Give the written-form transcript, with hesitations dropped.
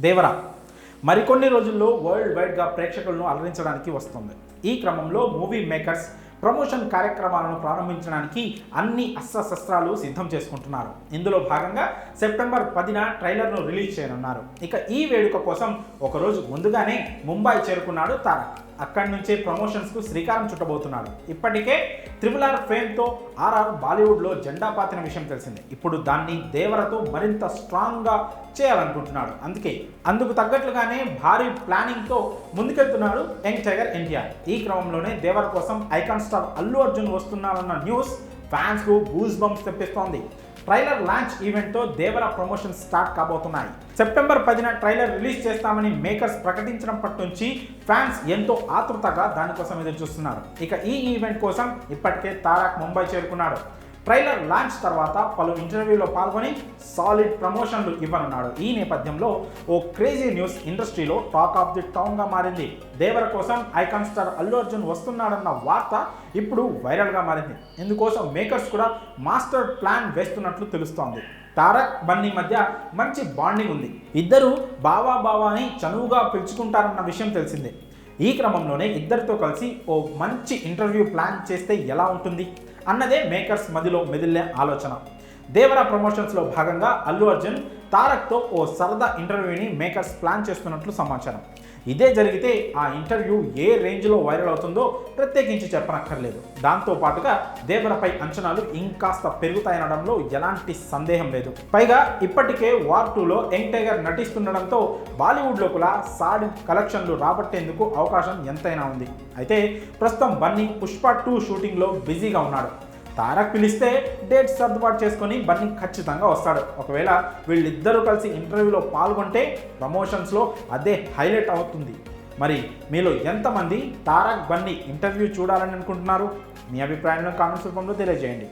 దేవరా మరికొన్ని రోజుల్లో వరల్డ్ వైడ్గా ప్రేక్షకులను అలరించడానికి వస్తుంది. ఈ క్రమంలో మూవీ మేకర్స్ ప్రమోషన్ కార్యక్రమాలను ప్రారంభించడానికి అన్ని అస్త్రశస్త్రాలు సిద్ధం చేసుకుంటున్నారు. ఇందులో భాగంగా సెప్టెంబర్ 10న ట్రైలర్ను రిలీజ్ చేయనున్నారు. ఇక ఈ వేడుక కోసం ఒకరోజు ముందుగానే ముంబై చేరుకున్నాడు తారక్. అక్కడి నుంచే ప్రమోషన్స్కు శ్రీకారం చుట్టబోతున్నాడు. ఇప్పటికే RRR ఫేమ్తో ఆర్ఆర్ బాలీవుడ్లో జెండా పాతిన విషయం తెలిసిందే. ఇప్పుడు దాన్ని దేవరతో మరింత స్ట్రాంగ్గా చేయాలనుకుంటున్నాడు. అందుకు తగ్గట్లుగానే భారీ ప్లానింగ్తో ముందుకెళ్తున్నాడు యంగ్ టైగర్ ఎన్టీఆర్. ఈ క్రమంలోనే దేవర కోసం ఐకాన్ స్టార్ అల్లు అర్జున్ వస్తున్నారన్న న్యూస్ ఫ్యాన్స్కు గూస్ బంప్స్ తెప్పిస్తోంది. ట్రైలర్ లాంచ్ ఈవెంట్తో దేవర ప్రమోషన్ స్టార్ట్ కాబోతున్నాయి. సెప్టెంబర్ 10న ట్రైలర్ రిలీజ్ చేస్తామని మేకర్స్ ప్రకటించినప్పటి నుంచి ఫ్యాన్స్ ఎంతో ఆతృతగా దానికోసం ఎదురు చూస్తున్నారు. ఇక ఈ ఈవెంట్ కోసం ఇప్పటికే తారక్ ముంబై చేరుకున్నాడు. ట్రైలర్ లాంచ్ తర్వాత పలు ఇంటర్వ్యూలో పాల్గొని సాలిడ్ ప్రమోషన్లు ఇవ్వనున్నాడు. ఈ నేపథ్యంలో ఓ క్రేజీ న్యూస్ ఇండస్ట్రీలో టాక్ ఆఫ్ ది టౌన్గా మారింది. దేవర కోసం ఐకాన్ స్టార్ అల్లు అర్జున్ వస్తున్నాడన్న వార్త ఇప్పుడు వైరల్గా మారింది. ఇందుకోసం మేకర్స్ కూడా మాస్టర్ ప్లాన్ వేస్తున్నట్లు తెలుస్తోంది. తారక్ బన్నీ మధ్య మంచి బాండింగ్ ఉంది. ఇద్దరు బావా అని చనువుగా పిలుచుకుంటారన్న విషయం తెలిసిందే. ఈ క్రమంలోనే ఇద్దరితో కలిసి ఓ మంచి ఇంటర్వ్యూ ప్లాన్ చేస్తే ఎలా ఉంటుంది అన్నదే మేకర్స్ మదిలో మెదిలే ఆలోచన. దేవర ప్రమోషన్స్లో భాగంగా అల్లు అర్జున్ తారక్తో ఓ సరదా ఇంటర్వ్యూని మేకర్స్ ప్లాన్ చేస్తున్నట్లు సమాచారం. ఇదే జరిగితే ఆ ఇంటర్వ్యూ ఏ రేంజ్లో వైరల్ అవుతుందో ప్రత్యేకించి చెప్పనక్కర్లేదు. దాంతోపాటుగా దేవరపై అంచనాలు ఇంకాస్త పెరుగుతాయనడంలో ఎలాంటి సందేహం లేదు. పైగా ఇప్పటికే వార్ 2లో యంగ్ టైగర్ నటిస్తుండడంతో బాలీవుడ్లో కూడా సాడి కలెక్షన్లు రాబట్టేందుకు అవకాశం ఎంతైనా ఉంది. అయితే ప్రస్తుతం బన్నీ పుష్ప 2 షూటింగ్లో బిజీగా ఉన్నాడు. తారక్ పిలిస్తే డేట్స్ సర్దుబాటు చేసుకొని బన్నీ ఖచ్చితంగా వస్తాడు. ఒకవేళ వీళ్ళిద్దరూ కలిసి ఇంటర్వ్యూలో పాల్గొంటే ప్రమోషన్స్లో అదే హైలైట్ అవుతుంది. మరి మీలో ఎంతమంది తారక్ బన్నీ ఇంటర్వ్యూ చూడాలని అనుకుంటున్నారు? మీ అభిప్రాయాలను కామెంట్స్ రూపంలో తెలియజేయండి.